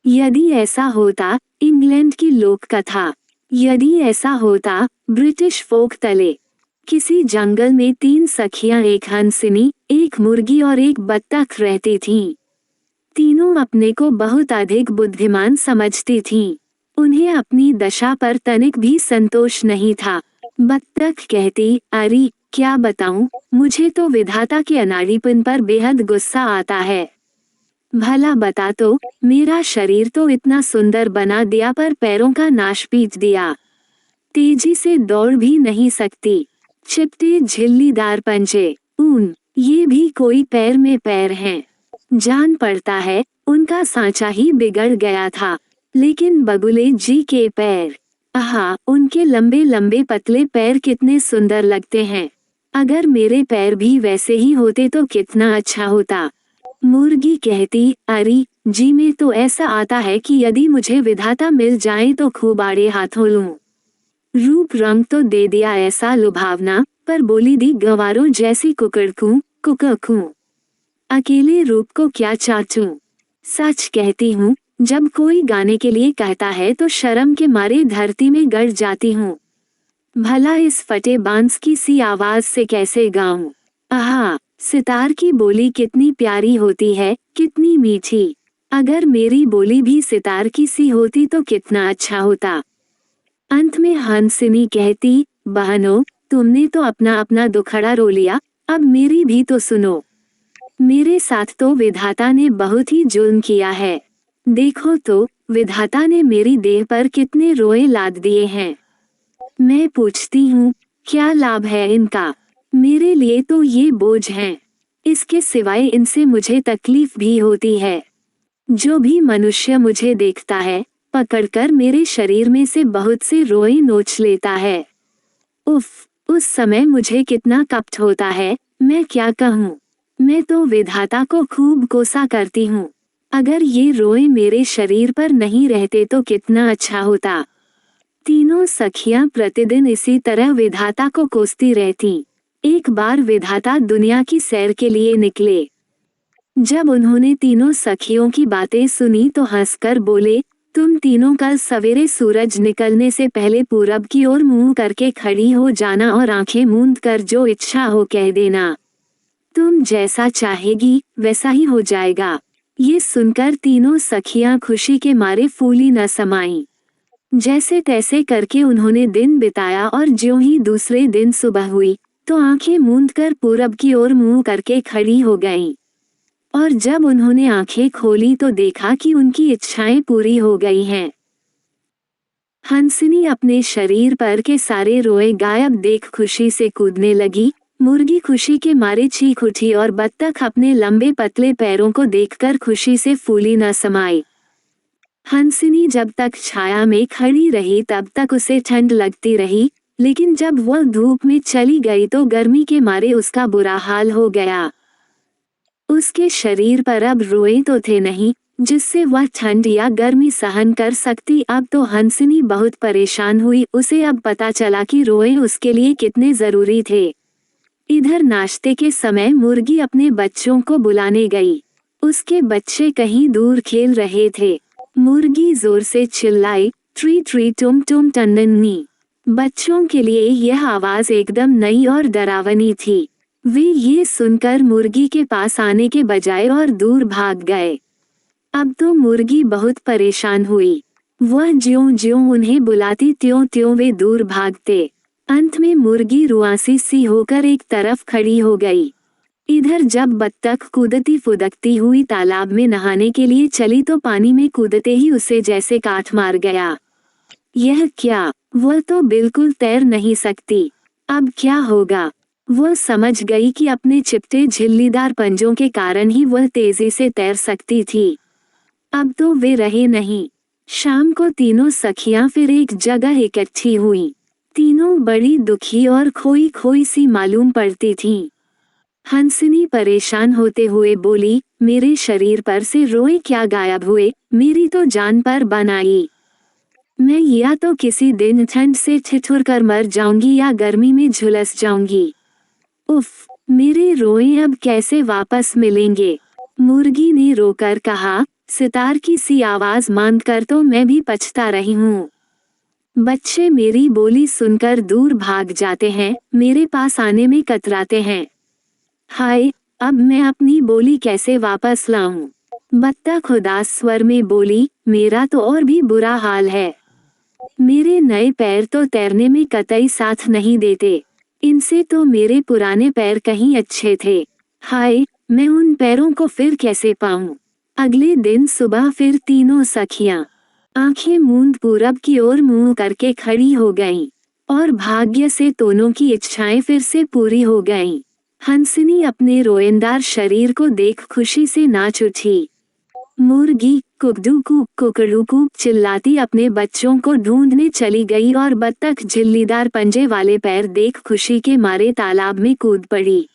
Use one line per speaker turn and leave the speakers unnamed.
यदि ऐसा होता, इंग्लैंड की लोक कथा। यदि ऐसा होता, ब्रिटिश फोक तले। किसी जंगल में 3 सखियां, एक हंसिनी, एक मुर्गी और एक बत्तख रहती थीं। तीनों अपने को बहुत अधिक बुद्धिमान समझती थीं। उन्हें अपनी दशा पर तनिक भी संतोष नहीं था। बत्तख कहती, अरे क्या बताऊं, मुझे तो विधाता के अनाड़ीपन पर बेहद गुस्सा आता है। भला बता तो, मेरा शरीर तो इतना सुंदर बना दिया पर पैरों का नाश पीट दिया। तेजी से दौड़ भी नहीं सकती। चिपटे झिल्लीदार पंजे, ऊन, ये भी कोई पैर में पैर हैं। जान पड़ता है, उनका सांचा ही बिगड़ गया था। लेकिन बगुले जी के पैर, आहा, उनके लंबे लंबे पतले पैर कितने सुंदर लगते हैं। अगर मेरे पैर भी वैसे ही होते तो कितना अच्छा होता। मुर्गी कहती, अरे जी में तो ऐसा आता है कि यदि मुझे विधाता मिल जाए तो खूब आड़े हाथों लूं। रूप रंग तो दे दिया ऐसा लुभावना, पर बोली दी गंवारों जैसी कुकड़कू कुककू। अकेले रूप को क्या चाचूं। सच कहती हूँ, जब कोई गाने के लिए कहता है तो शर्म के मारे धरती में गड़ जाती हूँ। भला इस फटे बांस की सी आवाज से कैसे गाऊं। आहा, सितार की बोली कितनी प्यारी होती है, कितनी मीठी। अगर मेरी बोली भी सितार की सी होती तो कितना अच्छा होता। अंत में हंसिनी कहती, बहनों, तुमने तो अपना अपना दुखड़ा रो लिया, अब मेरी भी तो सुनो। मेरे साथ तो विधाता ने बहुत ही जुल्म किया है। देखो तो, विधाता ने मेरी देह पर कितने रोए लाद दिए हैं। मैं पूछती हूँ, क्या लाभ है इनका। मेरे लिए तो ये बोझ हैं। इसके सिवाय इनसे मुझे तकलीफ भी होती है। जो भी मनुष्य मुझे देखता है, पकड़कर मेरे शरीर में से बहुत से रोए नोच लेता है। उफ, उस समय मुझे कितना कष्ट होता है, मैं क्या कहूँ। मैं तो विधाता को खूब कोसा करती हूँ। अगर ये रोए मेरे शरीर पर नहीं रहते तो कितना अच्छा होता। तीनों सखियां प्रतिदिन इसी तरह विधाता को कोसती रहती। एक बार विधाता दुनिया की सैर के लिए निकले। जब उन्होंने तीनों सखियों की बातें सुनी तो हंसकर बोले, तुम तीनों कल सवेरे सूरज निकलने से पहले पूरब की ओर मुंह करके खड़ी हो जाना और आंखें मूंद कर जो इच्छा हो कह देना। तुम जैसा चाहेगी वैसा ही हो जाएगा। ये सुनकर तीनों सखियां खुशी के मारे फूली न समाईं। जैसे तैसे करके उन्होंने दिन बिताया और ज्यों ही दूसरे दिन सुबह हुई, तो आंखें मूंद कर पूरब की ओर मुंह करके खड़ी हो गईं। और जब उन्होंने आंखें खोली तो देखा कि उनकी इच्छाएं पूरी हो गई हैं। हंसिनी अपने शरीर पर के सारे रोए गायब देख खुशी से कूदने लगी। मुर्गी खुशी के मारे चीख उठी और बत्तख अपने लंबे पतले पैरों को देखकर खुशी से फूली न समाई। हंसिनी जब तक छाया में खड़ी रही तब तक उसे ठंड लगती रही, लेकिन जब वह धूप में चली गई तो गर्मी के मारे उसका बुरा हाल हो गया। उसके शरीर पर अब रोए तो थे नहीं, जिससे वह ठंड या गर्मी सहन कर सकती। अब तो हंसिनी बहुत परेशान हुई। उसे अब पता चला कि रोए उसके लिए कितने जरूरी थे। इधर नाश्ते के समय मुर्गी अपने बच्चों को बुलाने गई। उसके बच्चे कहीं दूर खेल रहे थे। मुर्गी जोर से चिल्लाई, ट्री ट्री टुम टुम टंडनी। बच्चों के लिए यह आवाज एकदम नई और डरावनी थी। वे ये सुनकर मुर्गी के पास आने के बजाय और दूर भाग गए। अब तो मुर्गी बहुत परेशान हुई। वह ज्यों ज्यों उन्हें बुलाती त्यों त्यों वे दूर भागते। अंत में मुर्गी रुआसी सी होकर एक तरफ खड़ी हो गई। इधर जब बत्तख कूदती फुदकती हुई तालाब में नहाने के लिए चली तो पानी में कूदते ही उसे जैसे काट मार गया। यह क्या, वह तो बिल्कुल तैर नहीं सकती। अब क्या होगा। वह समझ गई कि अपने चिपटे झिल्लीदार पंजों के कारण ही वह तेजी से तैर सकती थी। अब तो वे रहे नहीं। शाम को तीनों सखियां फिर एक जगह इकट्ठी हुईं। तीनों बड़ी दुखी और खोई खोई सी मालूम पड़ती थीं। हंसिनी परेशान होते हुए बोली, मेरे शरीर पर से रोए क्या गायब हुए, मेरी तो जान पर बन आई। मैं या तो किसी दिन ठंड से ठिठुर कर मर जाऊंगी या गर्मी में झुलस जाऊंगी। उफ, मेरे रोए अब कैसे वापस मिलेंगे। मुर्गी ने रोकर कहा, सितार की सी आवाज मानकर तो मैं भी पछता रही हूँ। बच्चे मेरी बोली सुनकर दूर भाग जाते हैं, मेरे पास आने में कतराते हैं। हाय, अब मैं अपनी बोली कैसे वापस लाऊं? बत्तख उदास स्वर में बोली, मेरा तो और भी बुरा हाल है। मेरे नए पैर तो तैरने में कतई साथ नहीं देते। इनसे तो मेरे पुराने पैर कहीं अच्छे थे। हाय, मैं उन पैरों को फिर कैसे पाऊं? अगले दिन सुबह फिर तीनों सखियां आंखें मूंद पूरब की ओर मुंह करके खड़ी हो गईं, और भाग्य से दोनों की इच्छाएं फिर से पूरी हो गईं। हंसिनी अपने रोएंदार शरीर को देख खुशी से नाच उठी। मुर्गी कुकड़ू कुकड़ू चिल्लाती अपने बच्चों को ढूंढने चली गई और बत्तख झिल्लीदार पंजे वाले पैर देख खुशी के मारे तालाब में कूद पड़ी।